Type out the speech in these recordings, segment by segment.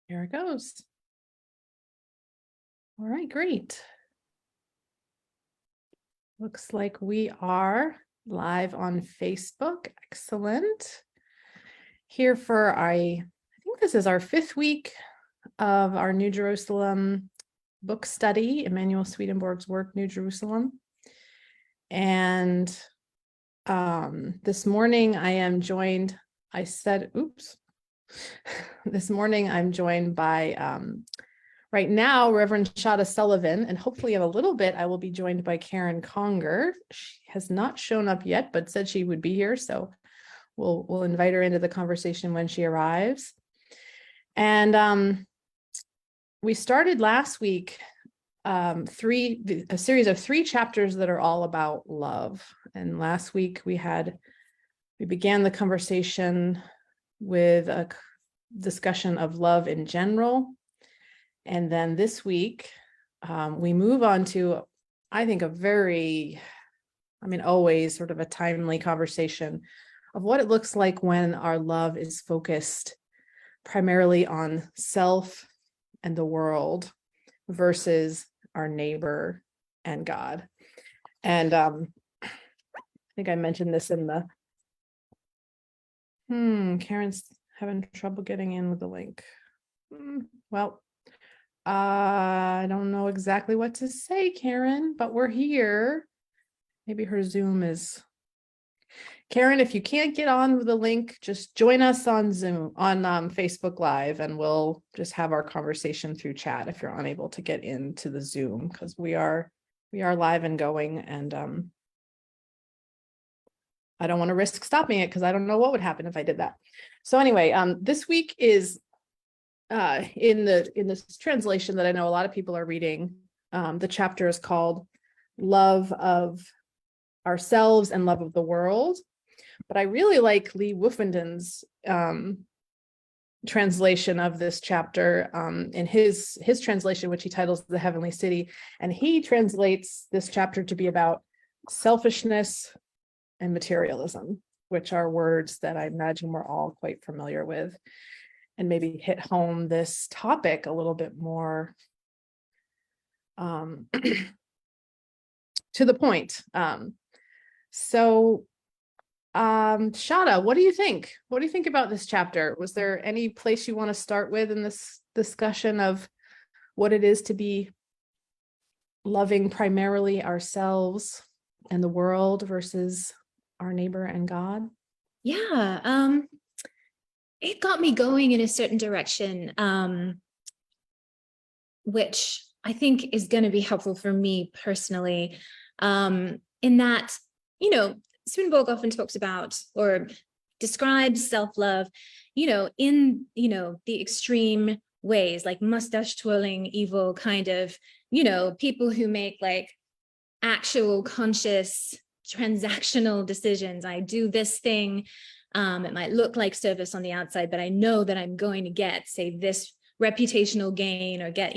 Here it goes. All right, great. Looks like we are live on Facebook. Excellent. Here for I think this is our 5th week of our New Jerusalem book study, Emanuel Swedenborg's work, New Jerusalem. And this morning I am joined, this morning I'm joined by, right now, Reverend Shada Sullivan, and hopefully in a little bit, I will be joined by Karen Conger. She has not shown up yet, but said she would be here, so we'll invite her into the conversation when she arrives. And we started last week a series of 3 chapters that are all about love. And last week we began the conversation with a discussion of love in general. And then this week we move on to, I think, always sort of a timely conversation of what it looks like when our love is focused primarily on self and the world versus our neighbor and God. And I think I mentioned this in the, Karen's having trouble getting in with the link. Well, I don't know exactly what to say, Karen, but we're here. Maybe her Zoom is... Karen, if you can't get on with the link, just join us on Zoom, on Facebook Live, and we'll just have our conversation through chat if you're unable to get into the Zoom, because we are live and going, and I don't want to risk stopping it because I don't know what would happen if I did that. So anyway, this week is in this translation that I know a lot of people are reading. The chapter is called Love of Ourselves and Love of the World. But I really like Lee Wolfenden's translation of this chapter in his translation, which he titles The Heavenly City. And he translates this chapter to be about selfishness and materialism, which are words that I imagine we're all quite familiar with, and maybe hit home this topic a little bit more to the point. Shada, what do you think? What do you think about this chapter? Was there any place you want to start with in this discussion of what it is to be loving primarily ourselves and the world versus our neighbor and God? Yeah, it got me going in a certain direction, which I think is going to be helpful for me personally, in that, Swedenborg often talks about or describes self-love, in, the extreme ways, like mustache twirling, evil kind of, people who make like actual conscious transactional decisions. I do this thing. It might look like service on the outside, but I know that I'm going to get, say, this reputational gain or get,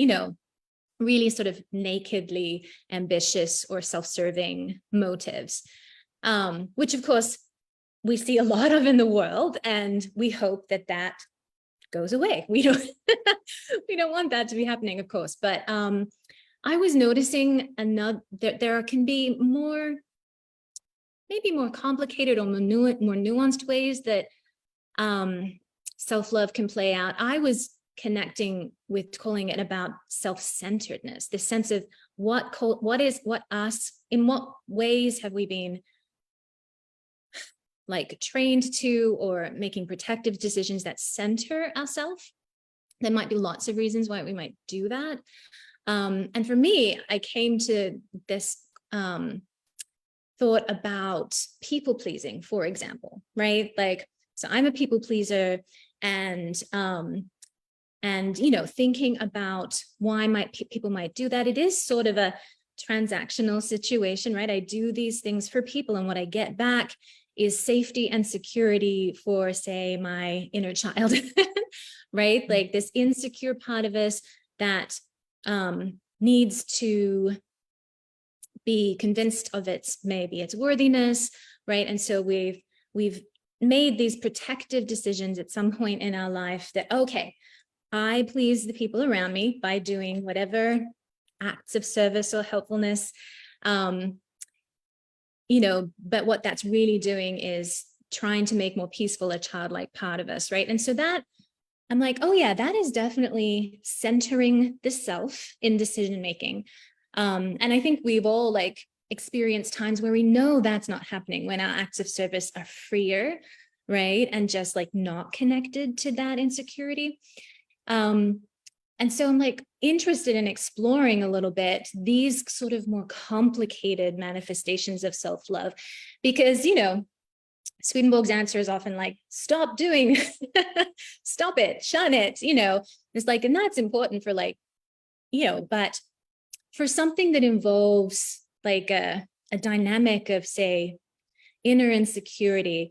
really sort of nakedly ambitious or self-serving motives, which of course we see a lot of in the world, and we hope that that goes away. We don't we don't want that to be happening, of course, but I was noticing that there can be maybe more complicated or more nuanced ways that self-love can play out. I was connecting with calling it about self-centeredness, the sense of in what ways have we been like trained to, or making protective decisions that center ourselves. There might be lots of reasons why we might do that. And for me, I came to this thought about people pleasing, for example, right? Like, so I'm a people pleaser, and thinking about why people might do that. It is sort of a transactional situation, right? I do these things for people, and what I get back is safety and security for, say, my inner child, right? Like this insecure part of us that needs to be convinced of its worthiness, right? And so we've made these protective decisions at some point in our life that, okay, I please the people around me by doing whatever acts of service or helpfulness. But what that's really doing is trying to make more peaceful a childlike part of us, right? And so that I'm like, oh yeah, that is definitely centering the self in decision making. And I think we've all like experienced times where we know that's not happening, when our acts of service are freer, right? And just like not connected to that insecurity. And so I'm like interested in exploring a little bit these sort of more complicated manifestations of self-love, because, Swedenborg's answer is often like, stop doing, stop it, shun it, it's like, and that's important for like, but for something that involves like a dynamic of, say, inner insecurity,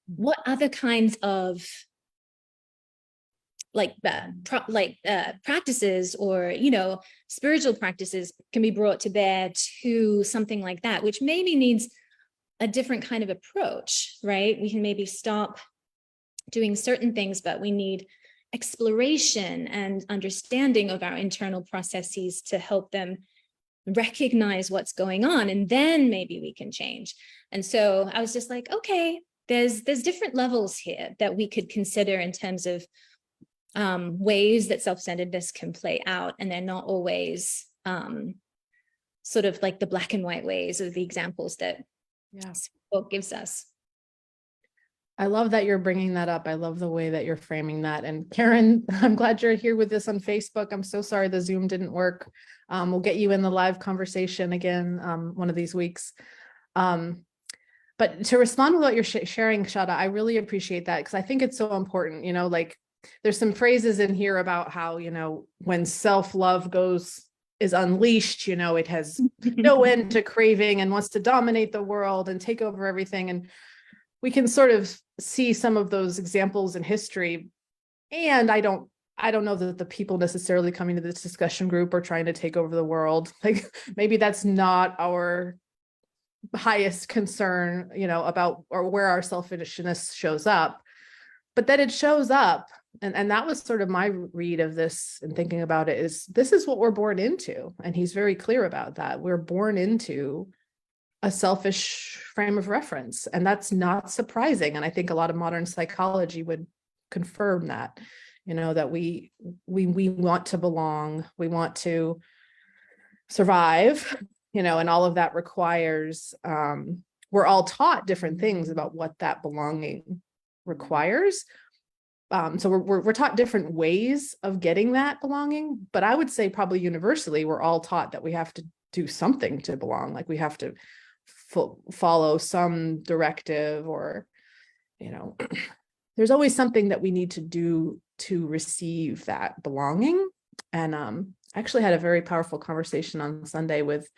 what other kinds of practices or spiritual practices can be brought to bear to something like that, which maybe needs a different kind of approach, right? We can maybe stop doing certain things, but we need exploration and understanding of our internal processes to help them recognize what's going on, and then maybe we can change. And so I was just like, okay, there's different levels here that we could consider in terms of ways that self-centeredness can play out, and they're not always sort of like the black and white ways of the examples that book gives us. I love that you're bringing that up. I love the way that you're framing that. And Karen, I'm glad you're here with us on Facebook. I'm so sorry the Zoom didn't work. We'll get you in the live conversation again one of these weeks. But to respond to what you're sharing, Shada, I really appreciate that, because I think it's so important. Like there's some phrases in here about how, when self-love is unleashed, it has no end to craving and wants to dominate the world and take over everything. And we can sort of see some of those examples in history. And I don't know that the people necessarily coming to this discussion group are trying to take over the world. Like maybe that's not our highest concern, about or where our selfishness shows up, but that it shows up. And that was sort of my read of this and thinking about it, is this is what we're born into. And he's very clear about that. We're born into a selfish frame of reference. And that's not surprising. And I think a lot of modern psychology would confirm that, that we want to belong, we want to survive, and all of that requires, we're all taught different things about what that belonging requires. So we're taught different ways of getting that belonging, but I would say probably universally, we're all taught that we have to do something to belong. Like we have to follow some directive, or, there's always something that we need to do to receive that belonging. And I actually had a very powerful conversation on Sunday with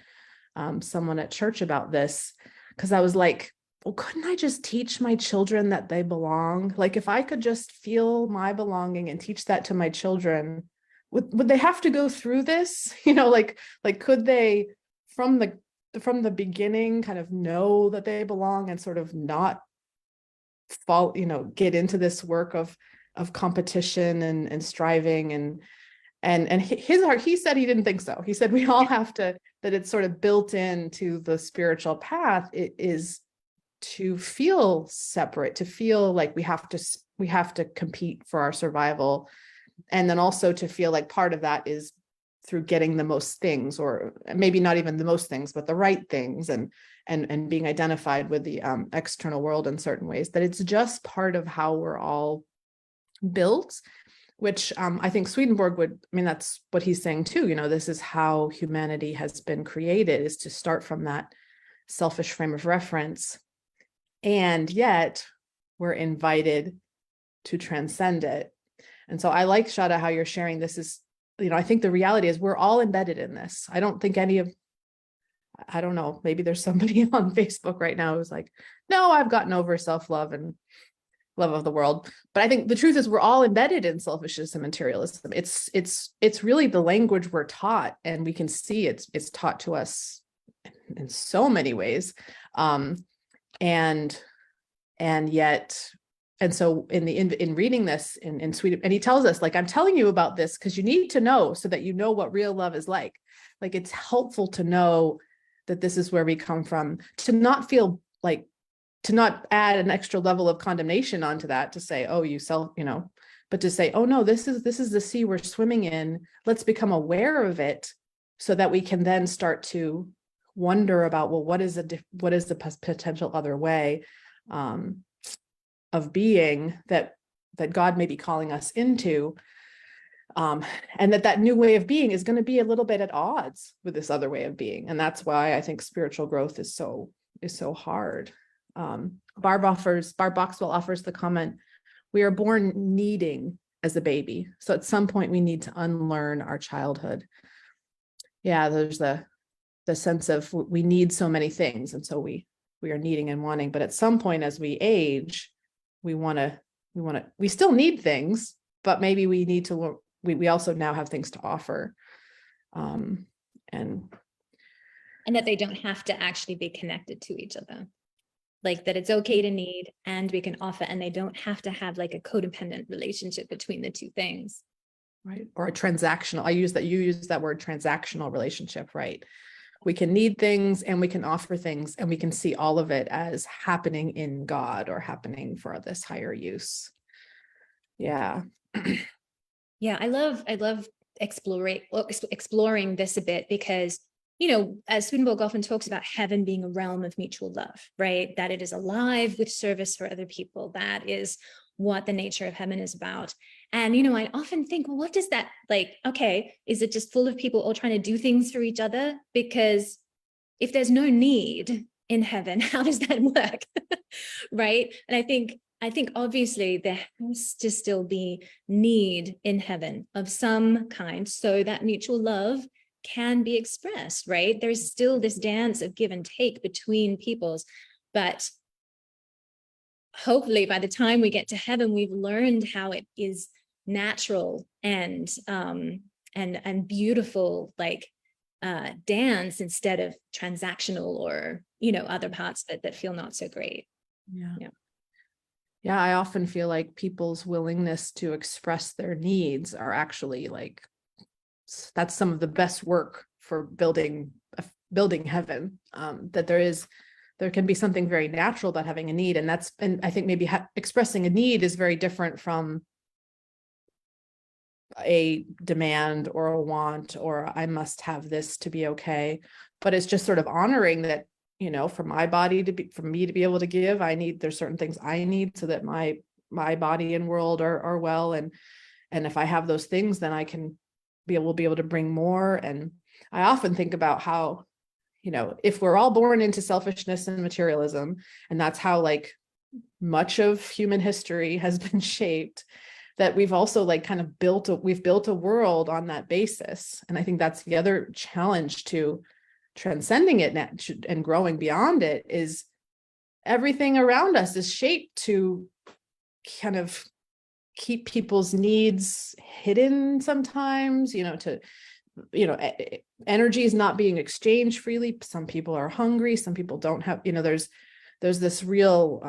someone at church about this, because I was like, well, couldn't I just teach my children that they belong? Like if I could just feel my belonging and teach that to my children, would they have to go through this? Like could they from the beginning kind of know that they belong and sort of not fall, get into this work of competition and striving and his heart, he said he didn't think so. He said we all have to, that it's sort of built into the spiritual path. It is to feel separate, to feel like we have to compete for our survival. And then also to feel like part of that is through getting the most things, or maybe not even the most things, but the right things, and being identified with the external world in certain ways, that it's just part of how we're all built, which I think Swedenborg that's what he's saying too. This is how humanity has been created, is to start from that selfish frame of reference. And yet we're invited to transcend it. And so I like, Shada, how you're sharing this is, I think the reality is we're all embedded in this. I don't think I don't know, maybe there's somebody on Facebook right now who's like, no, I've gotten over self-love and love of the world. But I think the truth is we're all embedded in selfishness and materialism. It's really the language we're taught, and we can see it's taught to us in so many ways. And yet and so in reading this in Sweden, and he tells us, like, I'm telling you about this because you need to know so that you know what real love is like. Like, it's helpful to know that this is where we come from, to not feel like, to not add an extra level of condemnation onto that, to say, oh, but to say, oh no, this is the sea we're swimming in. Let's become aware of it so that we can then start to wonder about, well, what is the potential other way of being that God may be calling us into, and that new way of being is going to be a little bit at odds with this other way of being. And that's why I think spiritual growth is so hard. Barb Boxwell offers the comment, we are born needing as a baby. So at some point we need to unlearn our childhood. Yeah, there's the sense of we need so many things. And so we are needing and wanting, but at some point as we age, we still need things, but maybe we need to, we also now have things to offer. And that they don't have to actually be connected to each other. Like that it's okay to need and we can offer, and they don't have to have like a codependent relationship between the two things. Right. Or a transactional, you use that word, transactional relationship, right? We can need things and we can offer things, and we can see all of it as happening in God or happening for this higher use. Yeah. Yeah, I love exploring this a bit, because as Swedenborg often talks about heaven being a realm of mutual love, right? That it is alive with service for other people. That is what the nature of heaven is about. And, I often think, well, what does that, like, okay, is it just full of people all trying to do things for each other? Because if there's no need in heaven, how does that work? Right? And I think obviously there has to still be need in heaven of some kind, so that mutual love can be expressed, right? There's still this dance of give and take between peoples, but hopefully by the time we get to heaven, we've learned how it is natural and beautiful, like dance, instead of transactional or other parts that feel not so great. Yeah, I often feel like people's willingness to express their needs are actually like, that's some of the best work for building heaven. That there can be something very natural about having a need, and I think maybe expressing a need is very different from a demand or a want, or I must have this to be okay. But it's just sort of honoring that, for my body for me to be able to give, there's certain things I need so that my body and world are well. And if I have those things, then I can be able to bring more. And I often think about how, if we're all born into selfishness and materialism, and that's how like much of human history has been shaped, that we've also like kind of built a world on that basis. And I think that's the other challenge to transcending it and growing beyond it, is everything around us is shaped to kind of keep people's needs hidden sometimes, energy is not being exchanged freely. Some people are hungry, some people don't have, there's this real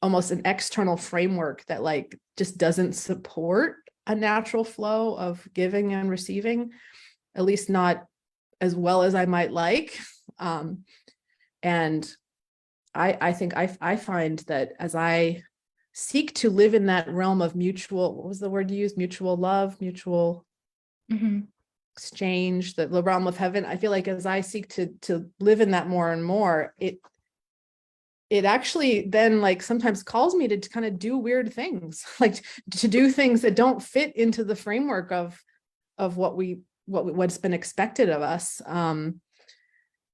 almost an external framework that like just doesn't support a natural flow of giving and receiving, at least not as well as I might like. And I think I find that as I seek to live in that realm of mutual, what was the word you used? Mutual love, mutual exchange, the realm of heaven. I feel like as I seek to live in that more and more, it actually then like sometimes calls me to kind of do weird things, like to do things that don't fit into the framework of what's been expected of us.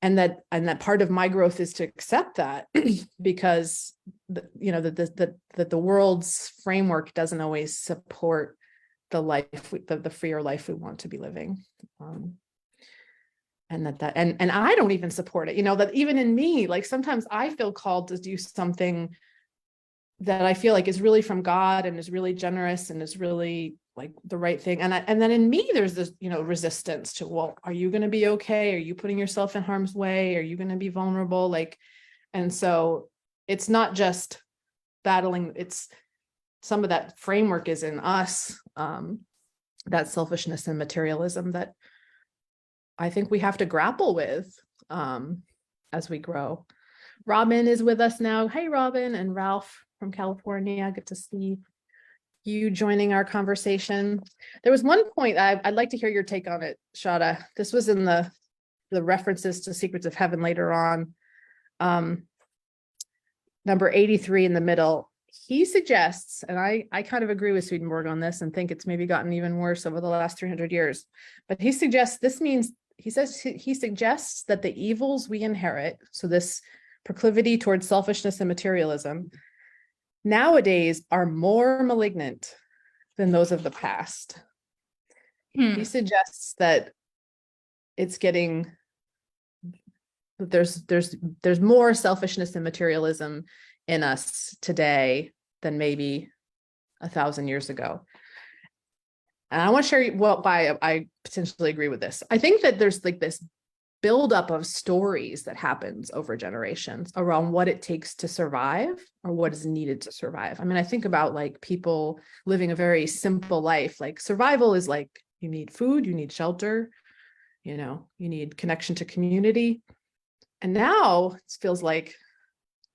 And that part of my growth is to accept that, because that the world's framework doesn't always support the life, the freer life we want to be living. And and I don't even support it, that even in me, like sometimes I feel called to do something that I feel like is really from God and is really generous and is really like the right thing. And then in me, there's this, resistance to, well, are you going to be okay? Are you putting yourself in harm's way? Are you going to be vulnerable? And so it's not just battling. Some of that framework is in us, that selfishness and materialism that I think we have to grapple with as we grow. Robin is with us now. Hey, Robin, and Ralph from California. Good to see you joining our conversation. There was one point I'd like to hear your take on it, Shada. This was in the references to Secrets of Heaven later on. Number 83 in the middle. He suggests, and I kind of agree with Swedenborg on this and think it's maybe gotten even worse over the last 300 years, but he suggests he suggests that the evils we inherit, so this proclivity towards selfishness and materialism, nowadays are more malignant than those of the past. He suggests that it's getting, there's more selfishness and materialism in us today than maybe 1,000 years ago. And I want to share why I potentially agree with this. I think that there's like this buildup of stories that happens over generations around what it takes to survive or what is needed to survive. I mean, I think about like people living a very simple life. Like survival is like, you need food, you need shelter, you need connection to community. And now it feels like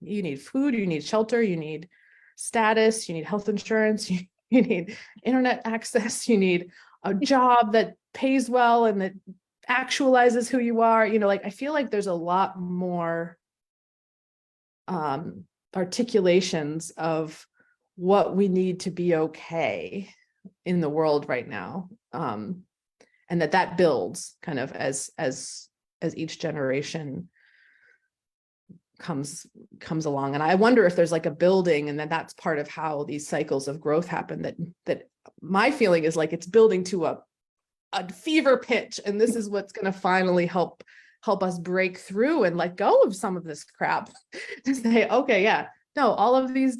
you need food, you need shelter, you need status, you need health insurance, you need internet access, you need a job that pays well and that actualizes who you are. I feel like there's a lot more articulations of what we need to be okay in the world right now. And that builds kind of as each generation comes along. And I wonder if there's like a building, and then that's part of how these cycles of growth happen, that my feeling is like it's building to a fever pitch, and this is what's going to finally help us break through and let go of some of this crap to say, okay, yeah, no, all of these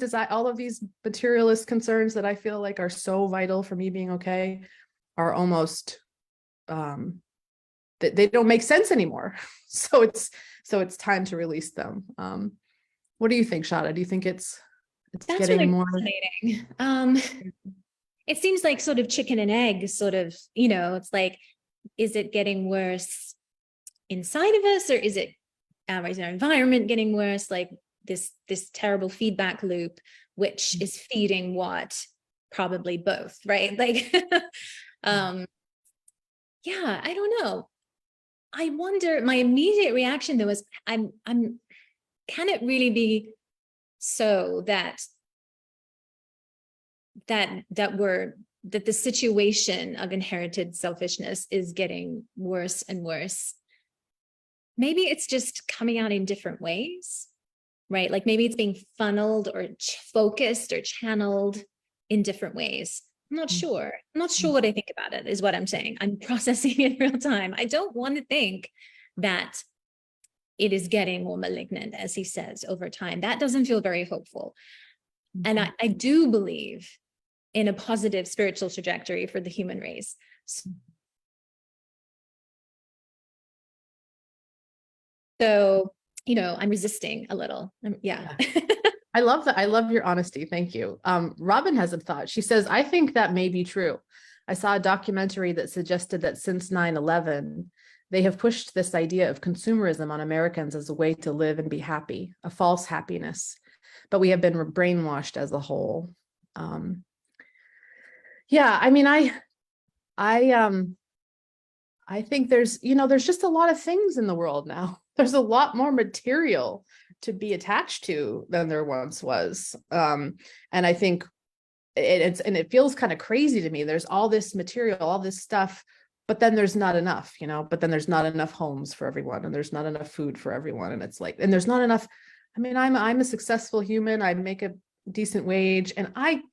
materialist concerns that I feel like are so vital for me being okay are almost they don't make sense anymore. So it's time to release them. What do you think, Shada? Do you think it's That's getting really more fascinating. It seems like sort of chicken and egg, sort of, it's like, is it getting worse inside of us, or is it our environment getting worse? Like this terrible feedback loop, which is feeding what? Probably both, right? Like, yeah, I don't know. I wonder, my immediate reaction though is can it really be so that the situation of inherited selfishness is getting worse and worse? Maybe it's just coming out in different ways, right? Like maybe it's being funneled or focused or channeled in different ways. I'm not sure. I'm not sure what I think about it, is what I'm saying. I'm processing in real time. I don't want to think that it is getting more malignant, as he says, over time. That doesn't feel very hopeful. And I do believe in a positive spiritual trajectory for the human race. So, I'm resisting a little. Yeah. I love that. I love your honesty. Thank you. Robin has a thought. She says, I think that may be true. I saw a documentary that suggested that since 9/11, they have pushed this idea of consumerism on Americans as a way to live and be happy, a false happiness. But we have been brainwashed as a whole. Yeah, I mean, I think there's just a lot of things in the world now. There's a lot more material to be attached to than there once was. And I think it feels kind of crazy to me. There's all this material, all this stuff, but then there's not enough, but then there's not enough homes for everyone, and there's not enough food for everyone. And it's like, and there's not enough. I mean, I'm a successful human. I make a decent wage, and I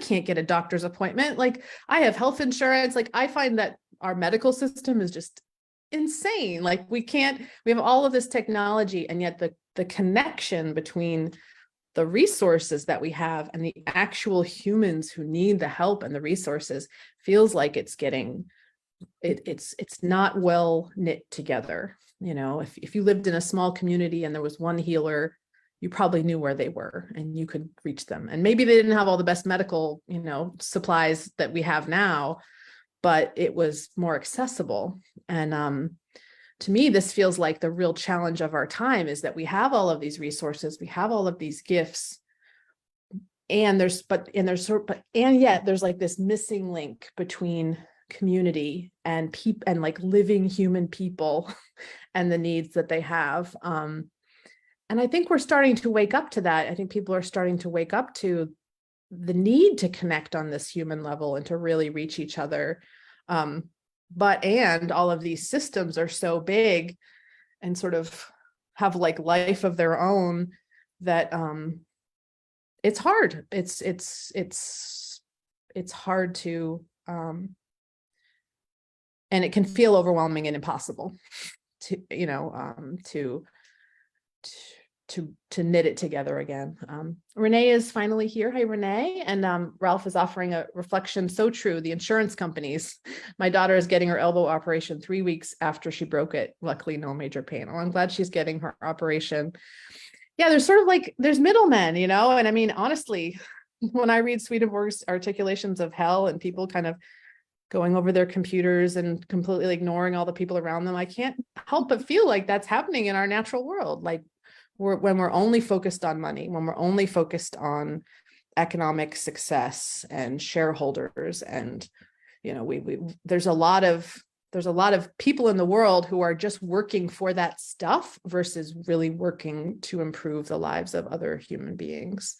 can't get a doctor's appointment. Like I have health insurance. Like I find that our medical system is just insane. Like we have all of this technology, and yet the connection between the resources that we have and the actual humans who need the help and the resources feels like it's not well knit together. If you lived in a small community and there was one healer, you probably knew where they were and you could reach them. And maybe they didn't have all the best medical, supplies that we have now, but it was more accessible. And to me, this feels like the real challenge of our time is that we have all of these resources, we have all of these gifts, and yet there's like this missing link between community and people and like living human people and the needs that they have. And I think we're starting to wake up to that. I think people are starting to wake up to the need to connect on this human level and to really reach each other. And all of these systems are so big and sort of have like life of their own that it's hard. It's hard to, and it can feel overwhelming and impossible to knit it together again. Renee is finally here. Hi, Renee. And Ralph is offering a reflection. So true. The insurance companies. My daughter is getting her elbow operation 3 weeks after she broke it. Luckily, no major pain. Oh, I'm glad she's getting her operation. Yeah, there's sort of like, there's middlemen, and I mean, honestly, when I read Swedenborg's articulations of hell and people kind of going over their computers and completely ignoring all the people around them, I can't help but feel like that's happening in our natural world. Like when we're only focused on money, when we're only focused on economic success and shareholders, and there's a lot of people in the world who are just working for that stuff versus really working to improve the lives of other human beings.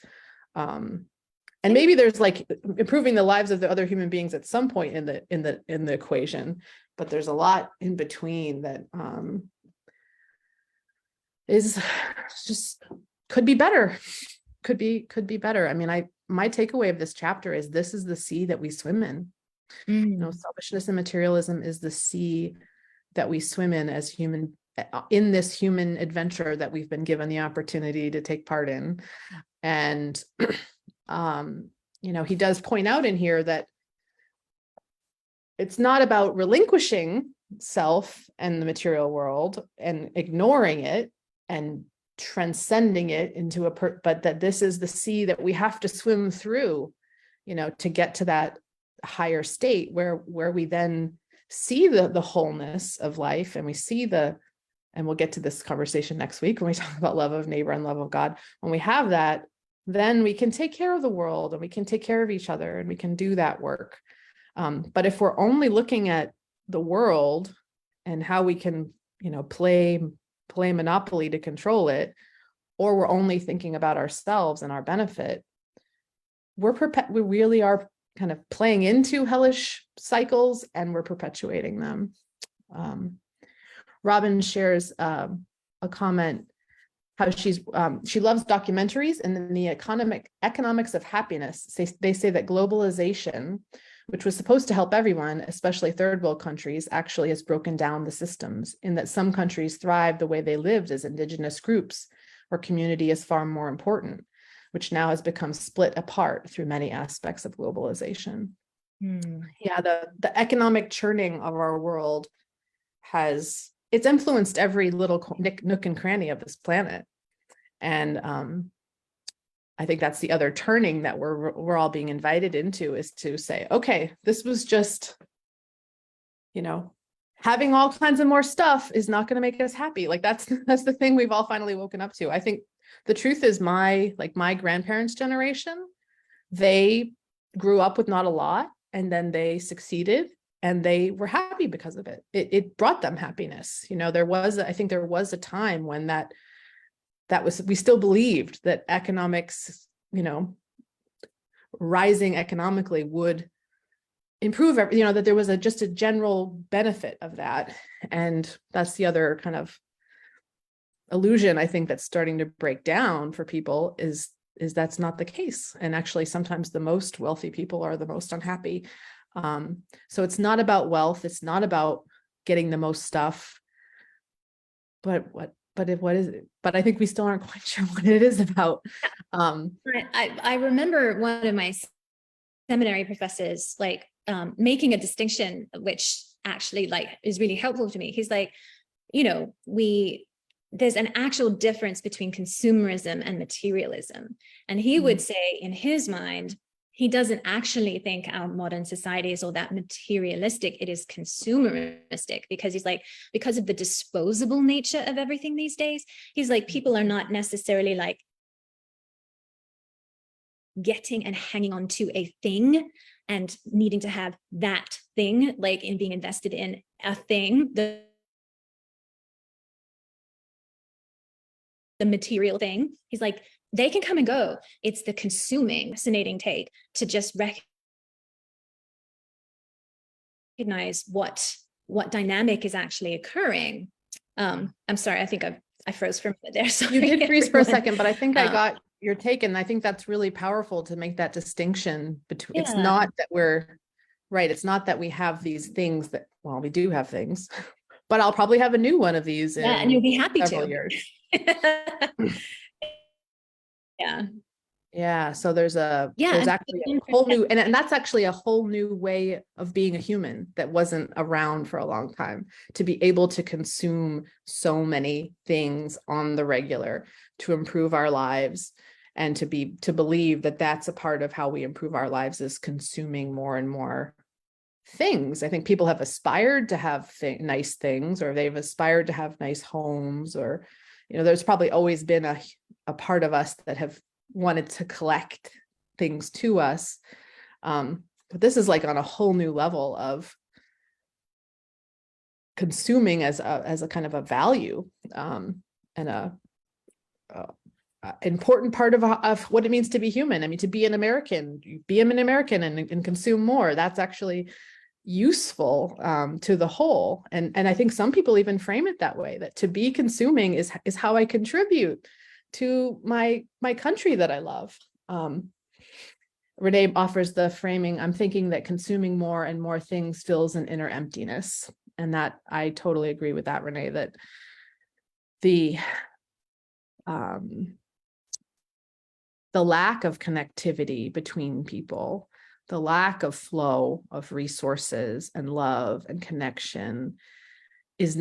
And maybe there's like improving the lives of the other human beings at some point in the equation, but there's a lot in between that is just could be better. Could be better. I mean, my takeaway of this chapter is this is the sea that we swim in. Selfishness and materialism is the sea that we swim in as human, in this human adventure that we've been given the opportunity to take part in. And he does point out in here that it's not about relinquishing self and the material world and ignoring it and transcending it into but that this is the sea that we have to swim through, to get to that higher state where we then see the wholeness of life, and we see and we'll get to this conversation next week when we talk about love of neighbor and love of God. When we have that, then we can take care of the world and we can take care of each other and we can do that work. But if we're only looking at the world and how we can, play Monopoly to control it, or we're only thinking about ourselves and our benefit, we really are kind of playing into hellish cycles and we're perpetuating them. Robin shares a comment how she loves documentaries, and then the economics of happiness. They say that globalization, which was supposed to help everyone, especially third world countries, actually has broken down the systems, in that some countries thrive the way they lived as indigenous groups, where community is far more important, which now has become split apart through many aspects of globalization. Yeah, the economic churning of our world it's influenced every little nook and cranny of this planet. And I think that's the other turning that we're all being invited into, is to say, okay, this was just, having all kinds of more stuff is not going to make us happy. Like that's the thing we've all finally woken up to. I think the truth is my grandparents' generation, they grew up with not a lot, and then they succeeded and they were happy because of it. It brought them happiness. I think there was a time when we still believed that economics, rising economically would improve, that there was just a general benefit of that. And that's the other kind of illusion I think that's starting to break down for people is that's not the case. And actually, sometimes the most wealthy people are the most unhappy. So it's not about wealth. It's not about getting the most stuff, but what is it? But I think we still aren't quite sure what it is about. I remember one of my seminary professors making a distinction, which actually is really helpful to me. He's like, we there's an actual difference between consumerism and materialism. And he would say in his mind, he doesn't actually think our modern society is all that materialistic. It is consumeristic, because he's like, because of the disposable nature of everything these days, he's like, people are not necessarily like getting and hanging on to a thing and needing to have that thing, like in being invested in a thing, the material thing. He's like, they can come and go. It's the consuming. Fascinating take to just recognize what dynamic is actually occurring. I'm sorry, I think I froze for a minute there. Sorry, you did freeze for a everyone. second, but I think I got your take, and I think that's really powerful to make that distinction between. It's Yeah. not that we're right. It's not that we have these things that, well, we do have things, but I'll probably have a new one of these in and you'll be happy several to. years. Yeah. Yeah. So there's Yeah. actually a whole new, and that's actually a whole new way of being a human that wasn't around for a long time, to be able to consume so many things on the regular to improve our lives, and to believe that that's a part of how we improve our lives, is consuming more and more things. I think people have aspired to have nice things, or they've aspired to have nice homes, or, there's probably always been a part of us that have wanted to collect things to us. But this is like on a whole new level of consuming as a kind of a value, and a important part of what it means to be human. I mean, to be an American, and consume more. That's actually useful to the whole. And I think some people even frame it that way, that to be consuming is how I contribute to my country that I love. Renee offers the framing, I'm thinking that consuming more and more things fills an inner emptiness. And that I totally agree with that, Renee, that the lack of connectivity between people, the lack of flow of resources and love and connection is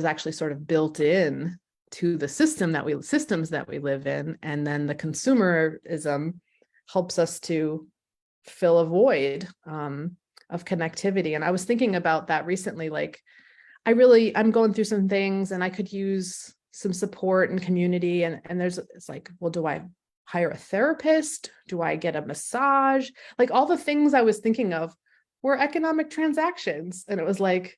actually sort of built in to the systems that we live in. And then the consumerism helps us to fill a void of connectivity. And I was thinking about that recently, like, I'm going through some things and I could use some support and community. And it's like, well, do I hire a therapist? Do I get a massage? Like, all the things I was thinking of were economic transactions. And it was like,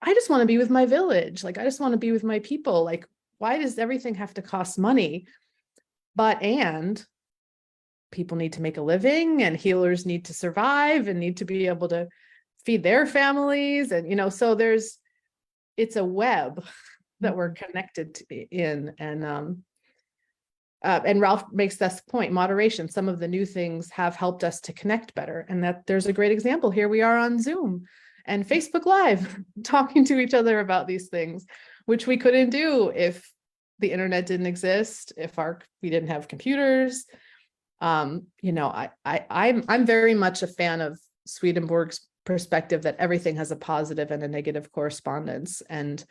I just want to be with my village. Like, I just want to be with my people. Like, why does everything have to cost money? And people need to make a living, and healers need to survive and need to be able to feed their families. And, so it's a web that we're connected in. And Ralph makes this point, moderation. Some of the new things have helped us to connect better. And that there's a great example. Here we are on Zoom and Facebook Live talking to each other about these things, which we couldn't do if the internet didn't exist, if we didn't have computers. I'm very much a fan of Swedenborg's perspective that everything has a positive and a negative correspondence. And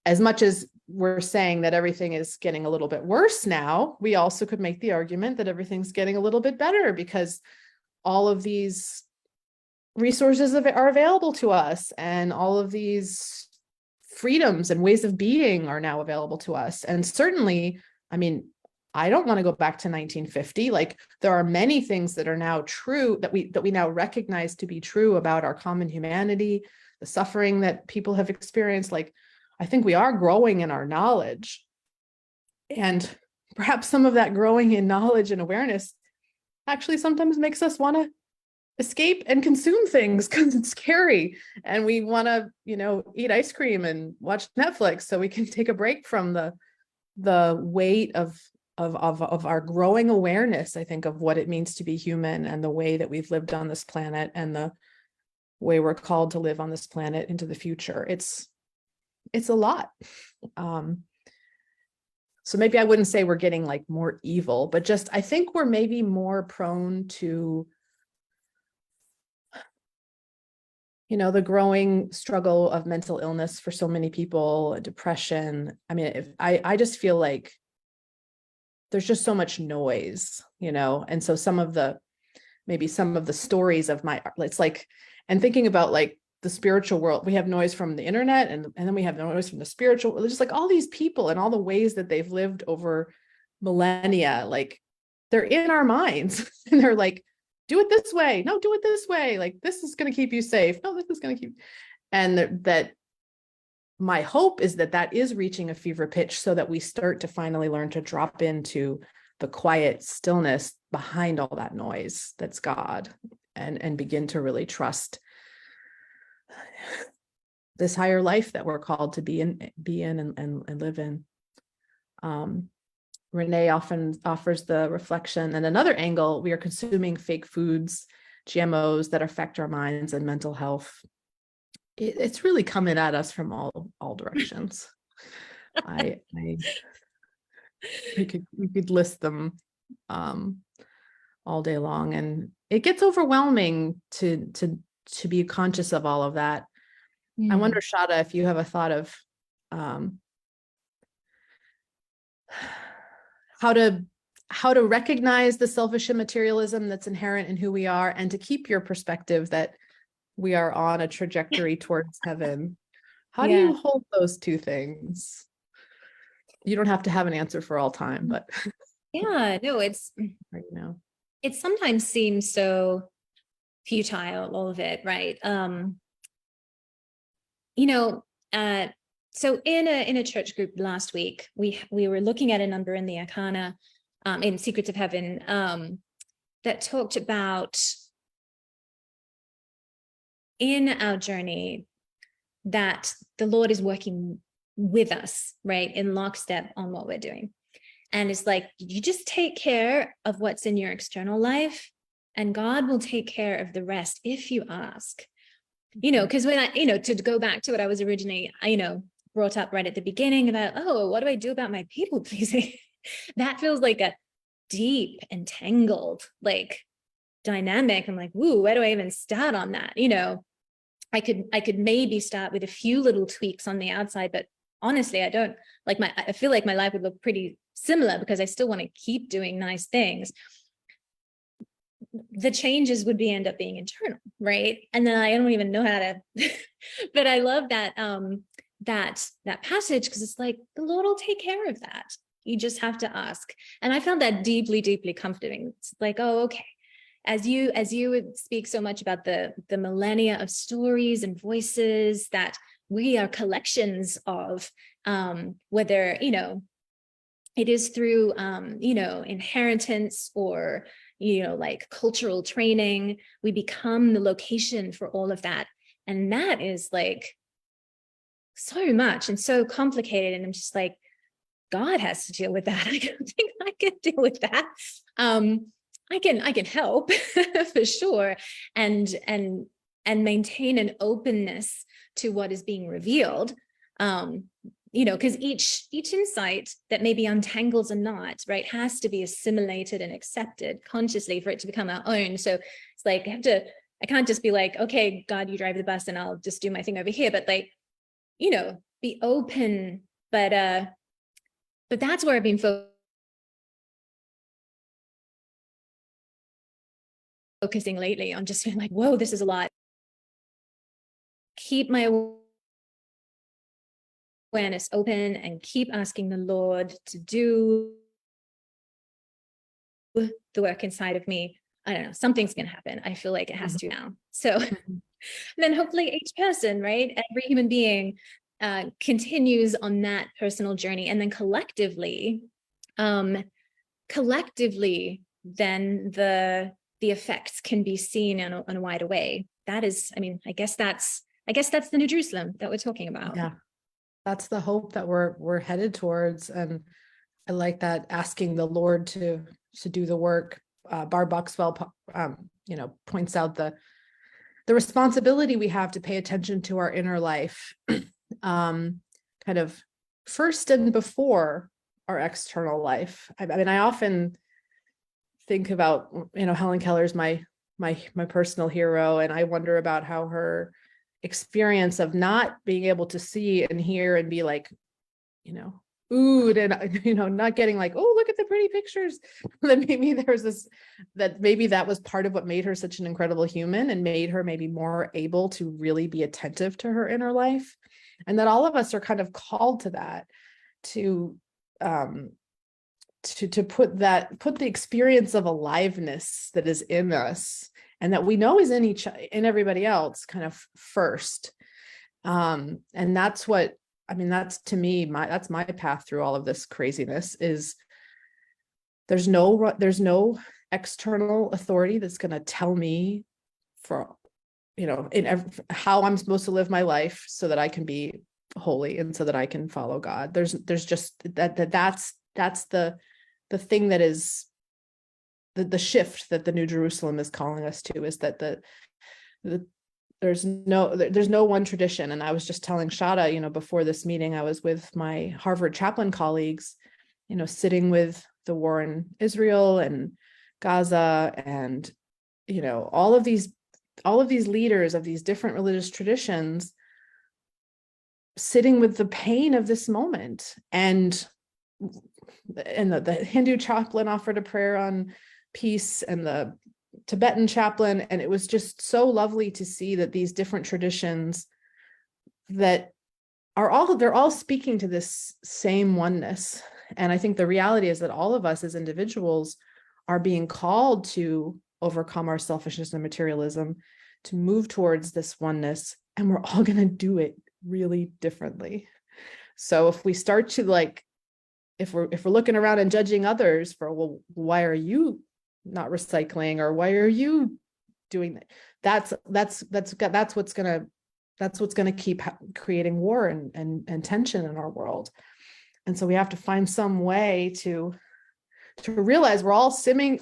as much as we're saying that everything is getting a little bit worse now, we also could make the argument that everything's getting a little bit better, because all of these resources are available to us, and all of these freedoms and ways of being are now available to us. And certainly, I mean, I don't want to go back to 1950. Like, there are many things that are now true, that we now recognize to be true about our common humanity, the suffering that people have experienced. Like, I think we are growing in our knowledge, and perhaps some of that growing in knowledge and awareness actually sometimes makes us want to escape and consume things because it's scary, and we want to, eat ice cream and watch Netflix so we can take a break from the weight of our growing awareness, I think, of what it means to be human, and the way that we've lived on this planet, and the way we're called to live on this planet into the future. It's a lot. So maybe I wouldn't say we're getting like more evil, but just, I think we're maybe more prone to the growing struggle of mental illness for so many people, depression. I mean, if I just feel like there's just so much noise, and so maybe some of the stories of it's like, and thinking about like the spiritual world, we have noise from the internet, and then we have noise from the spiritual, just like all these people and all the ways that they've lived over millennia, like they're in our minds and they're like, do it this way. No, do it this way. Like, this is going to keep you safe. No, this is going to keep, and that my hope is that is reaching a fever pitch so that we start to finally learn to drop into the quiet stillness behind all that noise that's God, and begin to really trust this higher life that we're called to be in and live in. Renee often offers the reflection, and another angle: we are consuming fake foods, GMOs that affect our minds and mental health. It's really coming at us from all directions. We could list them all day long, and it gets overwhelming to be conscious of all of that. I wonder, Shada, if you have a thought of how to recognize the selfish and materialism that's inherent in who we are, and to keep your perspective that we are on a trajectory towards heaven. How do you hold those two things? You don't have to have an answer for all time, but yeah, no, it's right now. It sometimes seems so futile, all of it, right? So in a church group last week, we were looking at a number in the Arcana, in Secrets of Heaven, that talked about, in our journey, that the Lord is working with us, right, in lockstep on what we're doing. And it's like, you just take care of what's in your external life, and God will take care of the rest if you ask. Because when to go back to what I was originally, brought up right at the beginning about, oh, what do I do about my people pleasing? That feels like a deep, entangled, like, dynamic. I'm like, woo, where do I even start on that? I could maybe start with a few little tweaks on the outside, but honestly, I feel like my life would look pretty similar because I still want to keep doing nice things. The changes would end up being internal, right? And then I don't even know how to, but I love that that passage, because it's like, the Lord will take care of that. You just have to ask. And I found that deeply, deeply comforting. It's like, oh, okay. As you would speak so much about the millennia of stories and voices that we are collections of, whether, it is through, inheritance or, like cultural training, we become the location for all of that. And that is like so much and so complicated. And I'm just like, God has to deal with that. I don't think I can deal with that. I can help for sure, and maintain an openness to what is being revealed. Because each insight that maybe untangles a knot, right, has to be assimilated and accepted consciously for it to become our own. So it's like, I can't just be like, okay, God, you drive the bus and I'll just do my thing over here. But like, be open. But that's where I've been focusing lately, on just feeling like, whoa, this is a lot. Keep my awareness open and keep asking the Lord to do the work inside of me. I don't know, something's going to happen. I feel like it has to now. So then hopefully each person, right, every human being continues on that personal journey. And then collectively, then the effects can be seen in a wider way. That is, I guess that's the New Jerusalem that we're talking about. Yeah. That's the hope that we're headed towards. And I like that, asking the Lord to do the work. Bar Buxwell, points out the responsibility we have to pay attention to our inner life, kind of first and before our external life. I often think about, Helen Keller's my personal hero, and I wonder about how her experience of not being able to see and hear and be like, ooh, and, not getting like, oh, look at the pretty pictures. That maybe there was this, that maybe that was part of what made her such an incredible human and made her maybe more able to really be attentive to her inner life. And that all of us are kind of called to that, to put the experience of aliveness that is in us and that we know is in everybody else kind of first. And that's what, that's to me, that's my path through all of this craziness is there's no external authority that's going to tell me for, how I'm supposed to live my life so that I can be holy and so that I can follow God. There's just that's the thing that is the shift that the New Jerusalem is calling us to, is that there's no one tradition. And I was just telling Shada, before this meeting, I was with my Harvard chaplain colleagues, sitting with the war in Israel and Gaza and, all of these leaders of these different religious traditions, sitting with the pain of this moment. And the Hindu chaplain offered a prayer on peace, and the Tibetan chaplain, and it was just so lovely to see that these different traditions that they're all speaking to this same oneness. And I think the reality is that all of us as individuals are being called to overcome our selfishness and materialism, to move towards this oneness, and we're all going to do it really differently. So if we start to if we're looking around and judging others for, well, why are you not recycling, or why are you doing that? That's what's gonna keep creating war and tension in our world. And so we have to find some way to realize we're all swimming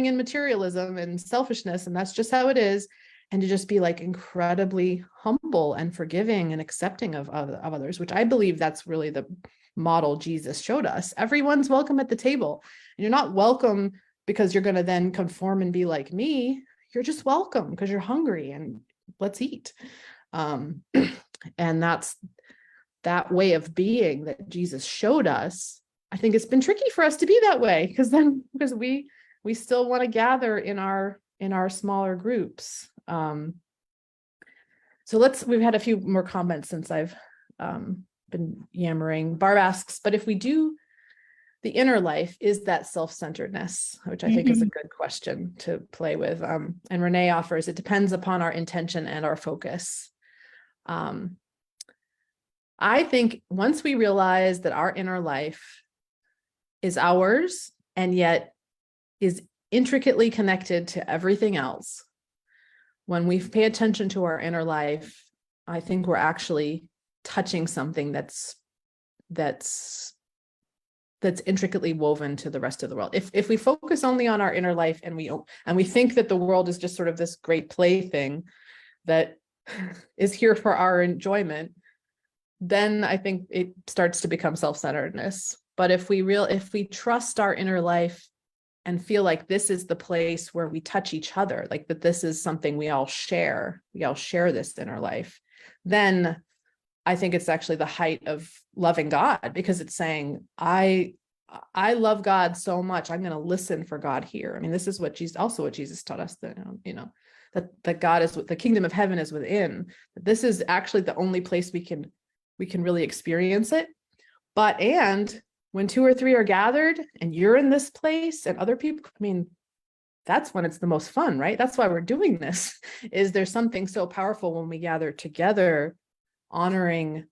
in materialism and selfishness, and that's just how it is. And to just be incredibly humble and forgiving and accepting of others, which I believe that's really the model Jesus showed us. Everyone's welcome at the table. And you're not welcome because you're going to then conform and be like me. You're just welcome because you're hungry and let's eat. And that's that way of being that Jesus showed us. I think it's been tricky for us to be that way because we still want to gather in our smaller groups. So we've had a few more comments since I've been yammering. Barb asks, but if we do the inner life, is that self-centeredness? Which I think is a good question to play with. And Renee offers, it depends upon our intention and our focus. I think once we realize that our inner life is ours and yet is intricately connected to everything else, when we pay attention to our inner life, I think we're actually touching something that's intricately woven to the rest of the world. If we focus only on our inner life and we think that the world is just sort of this great plaything that is here for our enjoyment, then I think it starts to become self-centeredness. But if we trust our inner life and feel like this is the place where we touch each other, like that this is something we all share this inner life, then I think it's actually the height of loving God, because it's saying, I love God so much, I'm going to listen for God here. This is what Jesus taught us, that, that God is, the kingdom of heaven is within. This is actually the only place we can really experience it. And when 2 or 3 are gathered and you're in this place and other people, that's when it's the most fun, right? That's why we're doing this, is there's something so powerful when we gather together, honoring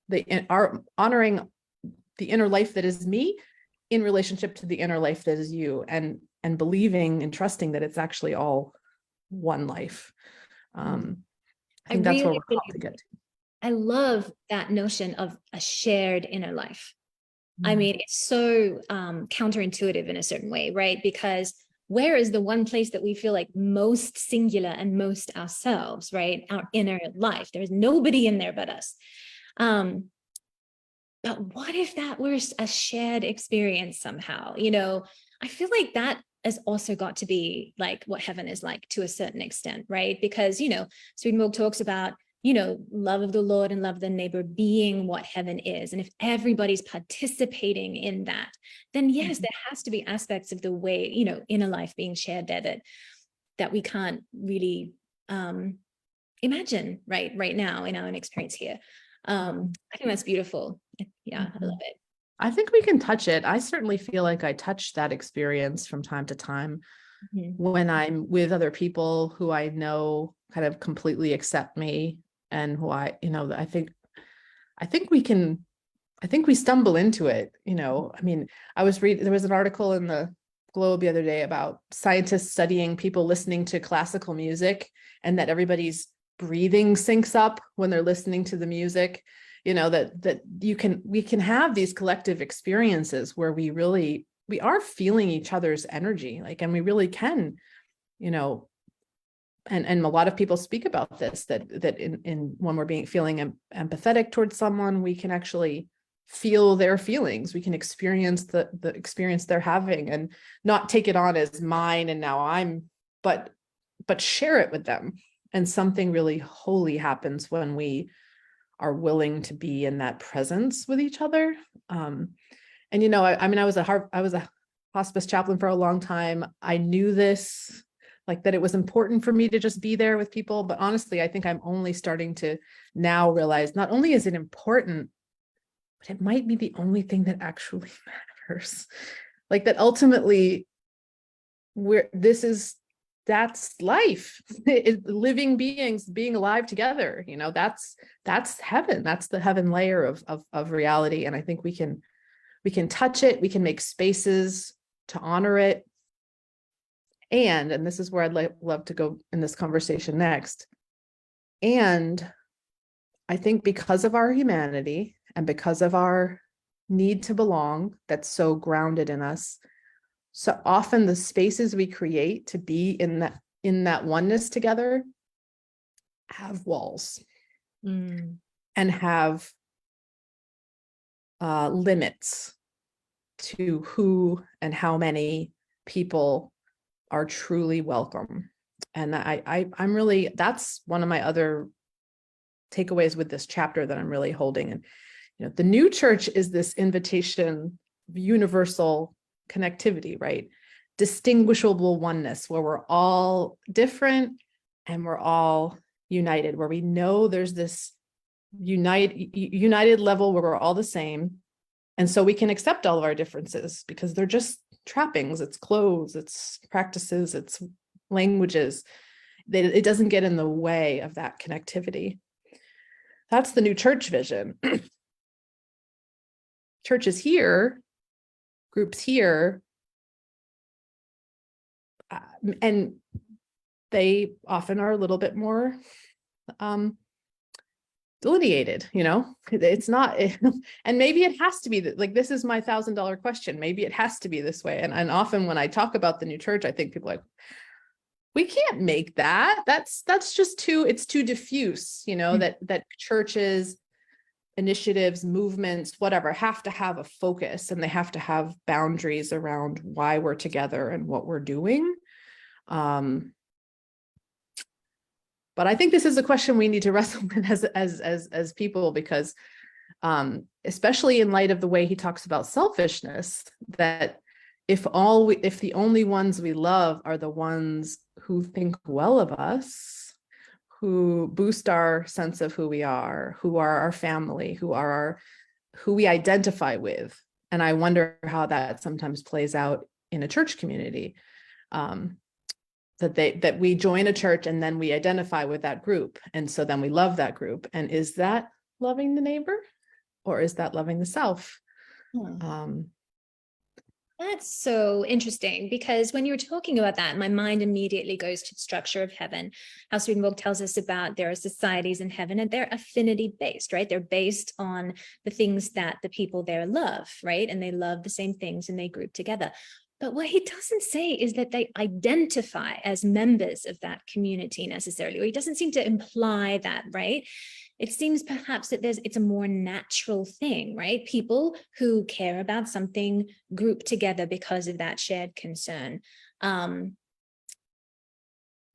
the inner life that is me in relationship to the inner life that is you, and believing and trusting that it's actually all one life. I think that's where we're called to get to. I love that notion of a shared inner life. It's so counterintuitive in a certain way, right? Because where is the one place that we feel like most singular and most ourselves, right? Our inner life. There's nobody in there but us. But what if that were a shared experience somehow? I feel like that has also got to be like what heaven is like to a certain extent, right? Because, Swedenborg talks about, love of the Lord and love of the neighbor being what heaven is. And if everybody's participating in that, then yes, there has to be aspects of the way, inner life being shared there that we can't really imagine right now in our own experience here. I think that's beautiful. Yeah, I love it. I think we can touch it. I certainly feel like I touch that experience from time to time when I'm with other people who I know kind of completely accept me, and who I think we stumble into it. I mean, there was an article in the Globe the other day about scientists studying people listening to classical music, and that everybody's breathing syncs up when they're listening to the music. That we can have these collective experiences where we are feeling each other's energy, and we really can, and a lot of people speak about this, that in when we're feeling empathetic towards someone, we can actually feel their feelings. We can experience the experience they're having, and not take it on as mine and now but share it with them. And something really holy happens when we are willing to be in that presence with each other. I was a hospice chaplain for a long time. I knew this, that it was important for me to just be there with people. But honestly, I think I'm only starting to now realize not only is it important, but it might be the only thing that actually matters. That ultimately that's life. Living beings being alive together, that's heaven. That's the heaven layer of reality. And I think we can touch it. We can make spaces to honor it. And this is where I'd love to go in this conversation next. And I think because of our humanity and because of our need to belong, that's so grounded in us, so often the spaces we create to be in that oneness together have walls and have limits to who and how many people are truly welcome. And I'm really, that's one of my other takeaways with this chapter that I'm really holding. And the new church is this invitation, universal connectivity, right? Distinguishable oneness, where we're all different and we're all united, where we know there's this united level where we're all the same. And so we can accept all of our differences because they're just trappings, it's clothes, it's practices, it's languages. It doesn't get in the way of that connectivity. That's the new church vision. Churches here, groups here, and they often are a little bit more delineated, it's not, and maybe it has to be that, this is my $1,000 question. Maybe it has to be this way. And often when I talk about the new church, I think people are like, we can't make that. That's just it's too diffuse, that churches, initiatives, movements, whatever, have to have a focus, and they have to have boundaries around why we're together and what we're doing. But I think this is a question we need to wrestle with as people, because especially in light of the way he talks about selfishness, that if the only ones we love are the ones who think well of us, who boost our sense of who we are, who are our family, who we identify with. And I wonder how that sometimes plays out in a church community, that we join a church and then we identify with that group. And so then we love that group. And is that loving the neighbor, or is that loving the self? That's so interesting, because when you're talking about that, my mind immediately goes to the structure of heaven. How Swedenborg tells us about there are societies in heaven, and they're affinity based, right? They're based on the things that the people there love, right? And they love the same things and they group together. But what he doesn't say is that they identify as members of that community necessarily, or he doesn't seem to imply that, right? it seems perhaps that it's a more natural thing, right? People who care about something group together because of that shared concern. And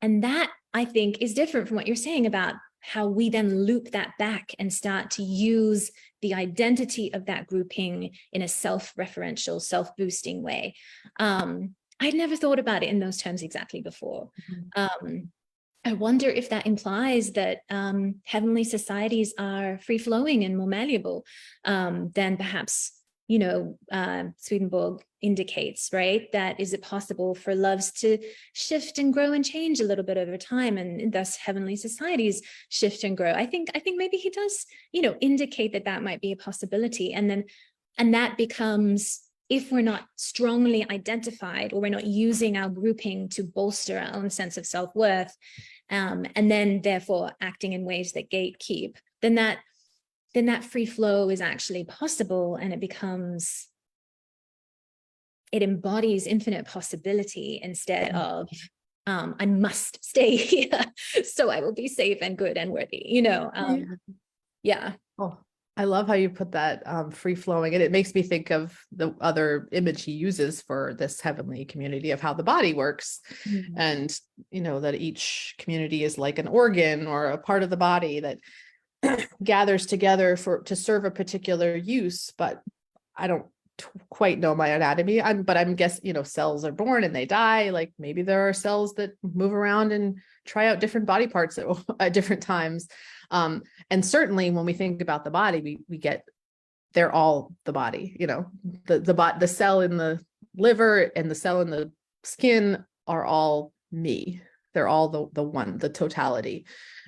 that, I think, is different from what you're saying about how we then loop that back and start to use the identity of that grouping in a self-referential, self-boosting way. I'd never thought about it in those terms exactly before. I wonder if that implies that heavenly societies are free-flowing and more malleable than perhaps, Swedenborg indicates, right? That is it possible for loves to shift and grow and change a little bit over time, and thus heavenly societies shift and grow. I think maybe he does, indicate that might be a possibility. And that becomes, if we're not strongly identified, or we're not using our grouping to bolster our own sense of self-worth, and then therefore acting in ways that gatekeep, then that free flow is actually possible, and it embodies infinite possibility instead of I must stay here so I will be safe and good and worthy, yeah. Oh, I love how you put that free flowing, and it makes me think of the other image he uses for this heavenly community of how the body works. And that each community is like an organ or a part of the body that gathers together to serve a particular use. But I don't quite know my anatomy. But I'm guessing, cells are born and they die. Like maybe there are cells that move around and try out different body parts at different times. And certainly when we think about the body, we get, they're all the body, the cell in the liver and the cell in the skin are all me. They're all the one, the totality.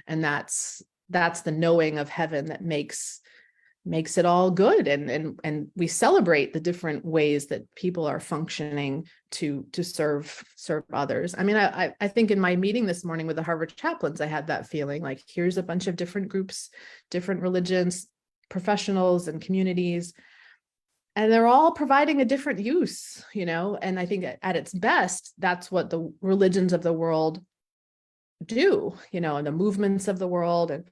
And that's the knowing of heaven that makes it all good. And we celebrate the different ways that people are functioning to serve others. I mean, I think in my meeting this morning with the Harvard chaplains, I had that feeling like, here's a bunch of different groups, different religions, professionals and communities, and they're all providing a different use, and I think at its best, that's what the religions of the world do, and the movements of the world, and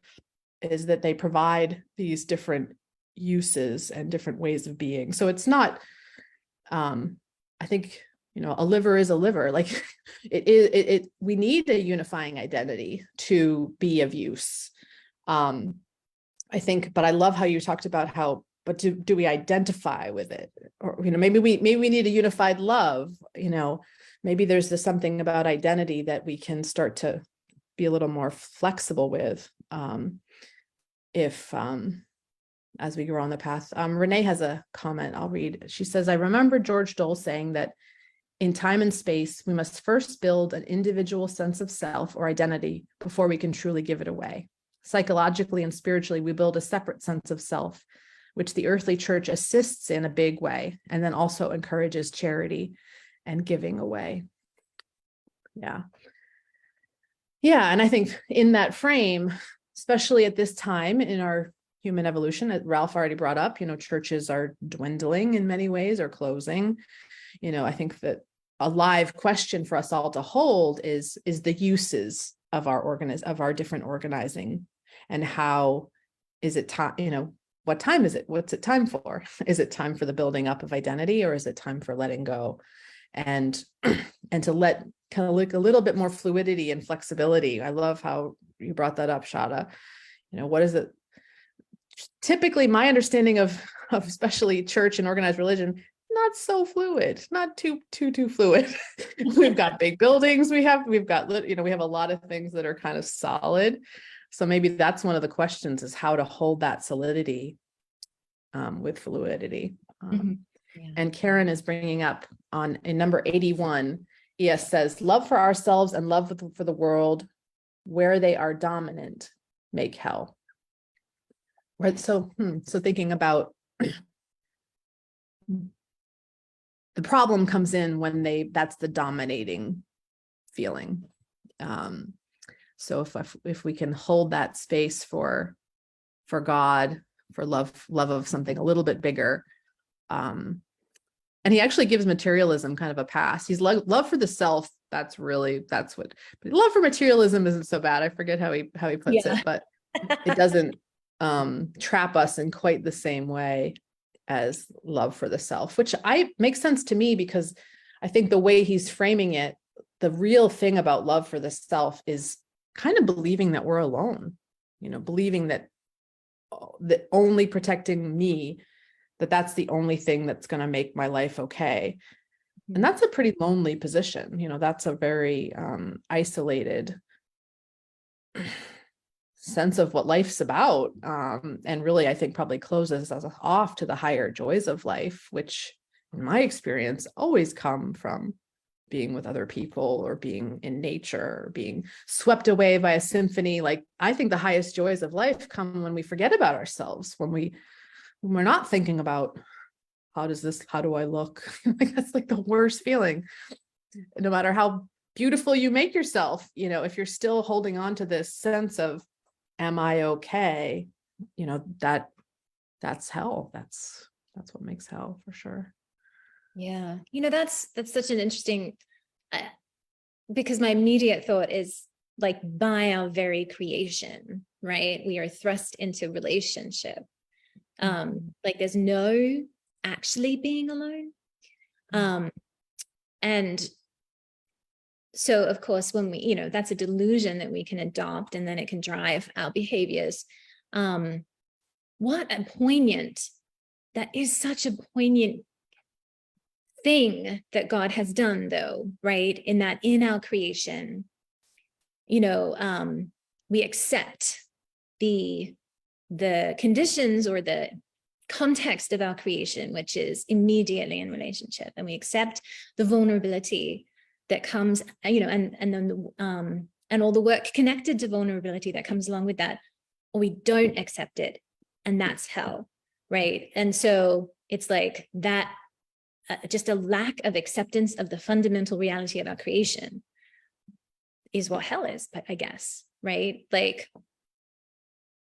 is that they provide these different uses and different ways of being. So it's not, I think, a liver is a liver. Like we need a unifying identity to be of use. I think, but I love how you talked about how, but do we identify with it? Or, maybe we need a unified love, maybe there's something about identity that we can start to be a little more flexible with. If as we go on the path. Renee has a comment I'll read. She says, I remember George Dole saying that in time and space, we must first build an individual sense of self or identity before we can truly give it away. Psychologically and spiritually, we build a separate sense of self, which the earthly church assists in a big way, and then also encourages charity and giving away. Yeah. And I think in that frame, especially at this time in our human evolution, that Ralph already brought up, churches are dwindling in many ways or closing. I think that a live question for us all to hold is the uses of our different organizing, and how is it time, what time is it? What's it time for? Is it time for the building up of identity, or is it time for letting go and to let kind of look a little bit more fluidity and flexibility? I love how you brought that up, Shada. What is it? Typically, my understanding of especially church and organized religion, not so fluid, not too fluid. We've got big buildings. We've got, we have a lot of things that are kind of solid. So maybe that's one of the questions, is how to hold that solidity with fluidity. And Karen is bringing up in number 81, ES says, love for ourselves and love for the world, where they are dominant, make hell. Right. So thinking about the problem comes in when that's the dominating feeling. So if we can hold that space for God, for love of something a little bit bigger, and he actually gives materialism kind of a pass. He's like, love for the self. That's what, but love for materialism isn't so bad. I forget how he puts it, but it doesn't trap us in quite the same way as love for the self, which makes sense to me, because I think the way he's framing it, the real thing about love for the self is kind of believing that we're alone, believing that only protecting me, that's the only thing that's going to make my life okay. And that's a pretty lonely position. That's a very isolated sense of what life's about. And really, I think probably closes us off to the higher joys of life, which in my experience always come from being with other people, or being in nature, or being swept away by a symphony. Like, I think the highest joys of life come when we forget about ourselves, when we're not thinking about how do I look? Like, that's like the worst feeling. No matter how beautiful you make yourself, if you're still holding on to this sense of, am I okay? That's hell. That's what makes hell, for sure. Yeah. That's such an interesting, because my immediate thought is, like, by our very creation, right? We are thrust into relationship. Like, there's no actually being alone. And so, of course, when we, that's a delusion that we can adopt, and then it can drive our behaviors. What a poignant, that is such a poignant thing that God has done, though, right? In that, in our creation, we accept the conditions or the context of our creation, which is immediately in relationship, and we accept the vulnerability that comes, and then and all the work connected to vulnerability that comes along with that, or we don't accept it, and that's hell, right? And so it's like that, just a lack of acceptance of the fundamental reality of our creation is what hell is, I guess, right? Like,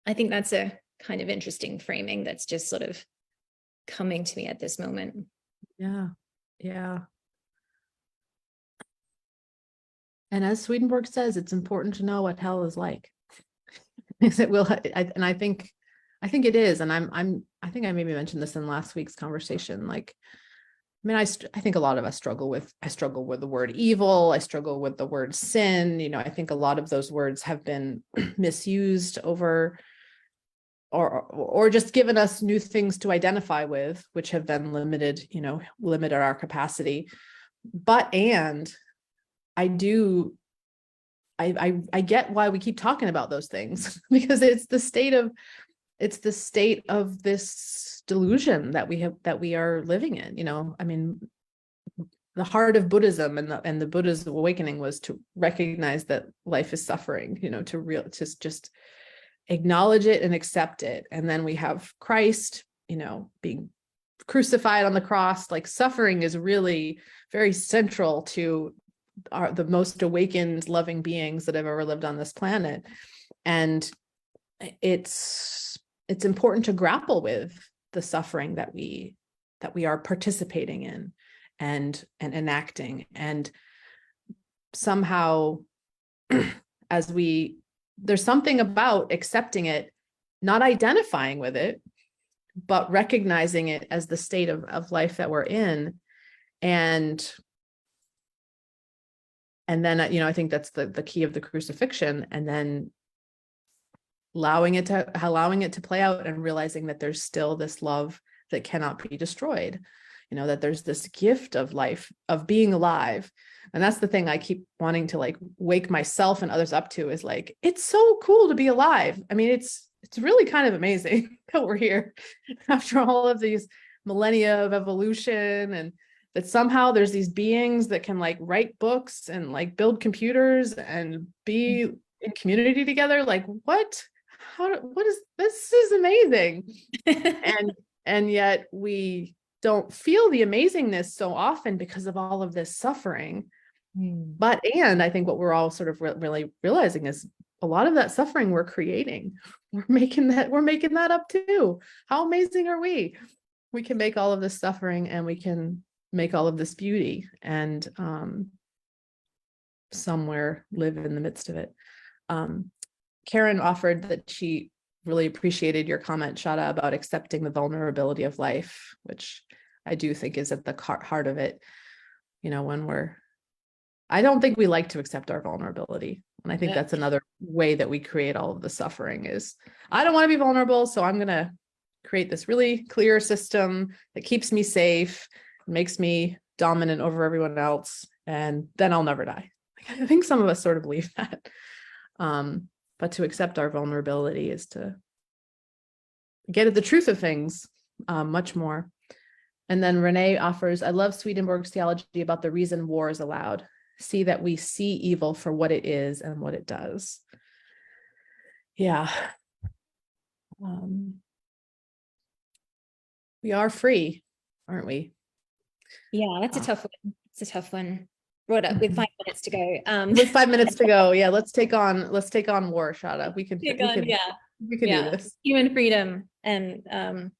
I think that's a kind of interesting framing that's just sort of coming to me at this moment. Yeah. And as Swedenborg says, it's important to know what hell is like. Because it will, and I think it is. And I think I maybe mentioned this in last week's conversation. Like, I think a lot of us struggle with the word evil. I struggle with the word sin. I think a lot of those words have been misused over, or just given us new things to identify with, which have been limited our capacity. And I get why we keep talking about those things, because it's the state of this delusion that we are living in. The heart of Buddhism and the Buddha's awakening was to recognize that life is suffering, to just acknowledge it and accept it. And then we have Christ, being crucified on the cross. Like, suffering is really very central to the most awakened, loving beings that have ever lived on this planet. And it's important to grapple with the suffering that we are participating in and enacting. And somehow, there's something about accepting it, not identifying with it, but recognizing it as the state of life that we're in. And then, I think that's the key of the crucifixion. And then allowing it to play out, and realizing that there's still this love that cannot be destroyed, that there's this gift of life, of being alive. And that's the thing I keep wanting to, like, wake myself and others up to, is like, it's so cool to be alive. It's really kind of amazing that we're here after all of these millennia of evolution, and that somehow there's these beings that can, like, write books and, like, build computers and be in community together. Like, what is this? Is amazing. and yet we don't feel the amazingness so often because of all of this suffering. And I think what we're all sort of really realizing is a lot of that suffering we're creating. We're making that up too. How amazing are we? We can make all of this suffering, and we can make all of this beauty, and somewhere live in the midst of it. Karen offered that she really appreciated your comment, Shada, about accepting the vulnerability of life, which I do think is at the heart of it. You know, I don't think we like to accept our vulnerability. And I think that's another way that we create all of the suffering is, I don't want to be vulnerable, so I'm going to create this really clear system that keeps me safe, makes me dominant over everyone else, and then I'll never die. I think some of us sort of believe that. But to accept our vulnerability is to get at the truth of things much more. And then Renee offers, I love Swedenborg's theology about the reason war is allowed. See that we see evil for what it is and what it does. Yeah. We are free, aren't we? Yeah, that's a tough one. It's a tough one. Brought up with 5 minutes to go. With 5 minutes to go. Yeah, let's take on war, Shada. We can do this. Human freedom. And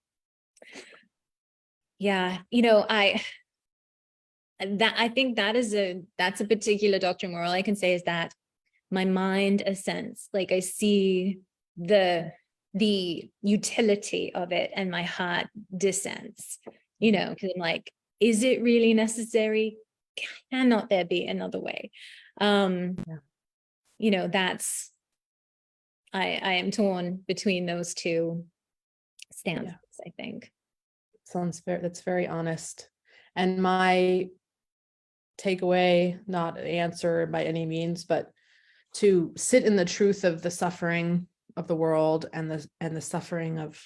yeah, you know, I think that's a particular doctrine where all I can say is that my mind assents, like I see the utility of it and my heart dissents, you know, because I'm like, is it really necessary? Cannot there be another way? You know, that's I am torn between those two stances, I think. That's very honest. And my takeaway, not an answer by any means, but to sit in the truth of the suffering of the world and the suffering of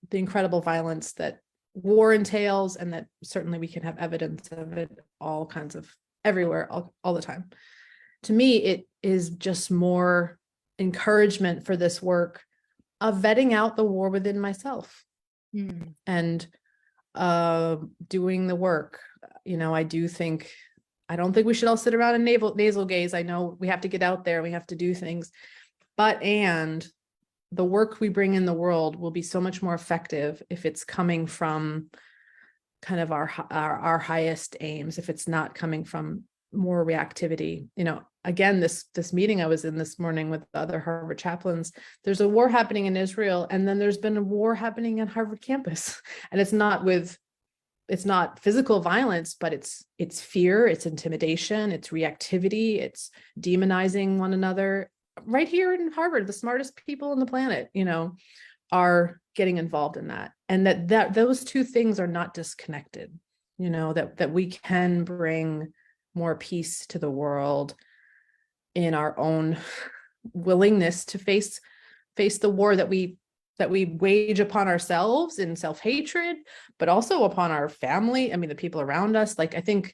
the incredible violence that war entails, and that certainly we can have evidence of it all kinds of everywhere, all the time. To me, it is just more encouragement for this work of vetting out the war within myself and doing the work. You know, I don't think we should all sit around and nasal gaze. I know we have to get out there, we have to do things, and the work we bring in the world will be so much more effective if it's coming from kind of our highest aims, if it's not coming from more reactivity. You know, again, this meeting I was in this morning with other Harvard chaplains, there's a war happening in Israel, and then there's been a war happening in Harvard campus. And it's not physical violence, but it's fear, it's intimidation, it's reactivity, it's demonizing one another. Right here in Harvard, the smartest people on the planet, you know, are getting involved in that. And that those two things are not disconnected, you know, that we can bring more peace to the world in our own willingness to face the war that we wage upon ourselves in self-hatred, but also upon our family. I mean, the people around us. Like, I think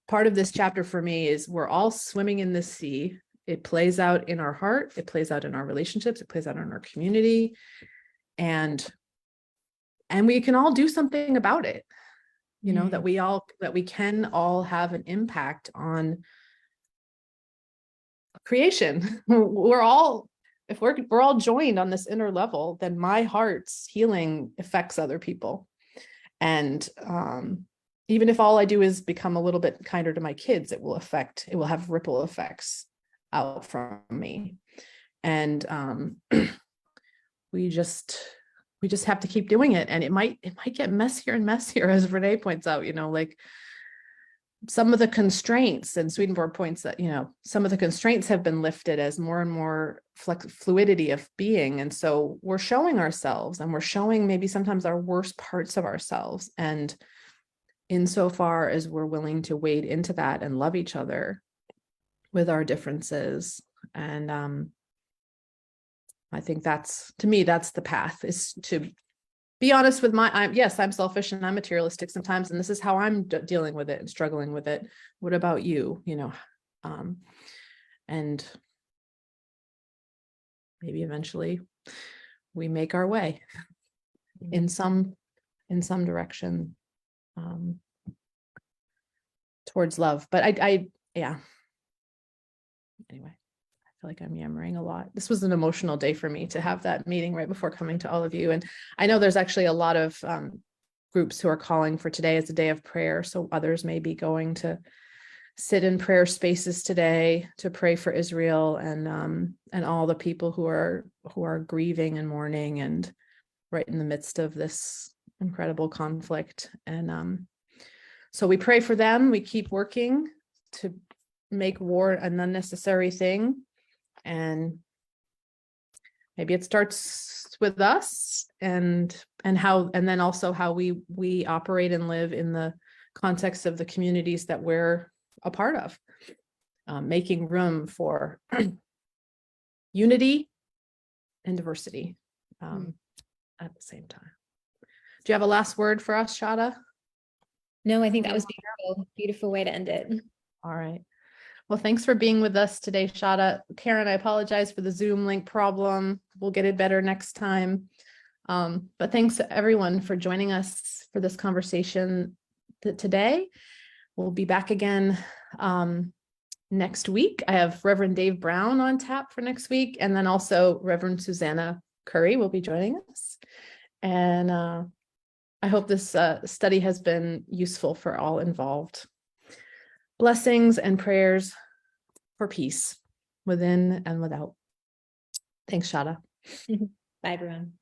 part of this chapter for me is we're all swimming in this sea. It plays out in our heart. It plays out in our relationships. It plays out in our community. And we can all do something about it, you know, that we can all have an impact on creation. If we're all joined on this inner level, then my heart's healing affects other people. And even if all I do is become a little bit kinder to my kids, it will have ripple effects out from me. And we just have to keep doing it. And it might get messier and messier, as Renee points out, you know, like some of the constraints, and Swedenborg points that, you know, some of the constraints have been lifted as more and more fluidity of being. And so we're showing ourselves, and we're showing maybe sometimes our worst parts of ourselves. And insofar as we're willing to wade into that and love each other with our differences. And I think to me, that's the path, is to be honest with I'm selfish and I'm materialistic sometimes, and this is how I'm dealing with it and struggling with it. What about you? You know, and maybe eventually we make our way in some direction towards love. But yeah. Anyway, I feel like I'm yammering a lot. This was an emotional day for me to have that meeting right before coming to all of you. And I know there's actually a lot of groups who are calling for today as a day of prayer. So others may be going to sit in prayer spaces today to pray for Israel and all the people who are grieving and mourning and right in the midst of this incredible conflict. And so we pray for them. We keep working to make war an unnecessary thing. And maybe it starts with us and then also how we operate and live in the context of the communities that we're a part of, making room for unity and diversity at the same time. Do you have a last word for us, Shada? No, I think that was beautiful. Beautiful way to end it. All right. Well, thanks for being with us today, Shada. Karen, I apologize for the Zoom link problem. We'll get it better next time. But thanks to everyone for joining us for this conversation today. We'll be back again next week. I have Reverend Dave Brown on tap for next week, and then also Reverend Susanna Curry will be joining us. And I hope this study has been useful for all involved. Blessings and prayers for peace within and without. Thanks, Shada. Bye, everyone.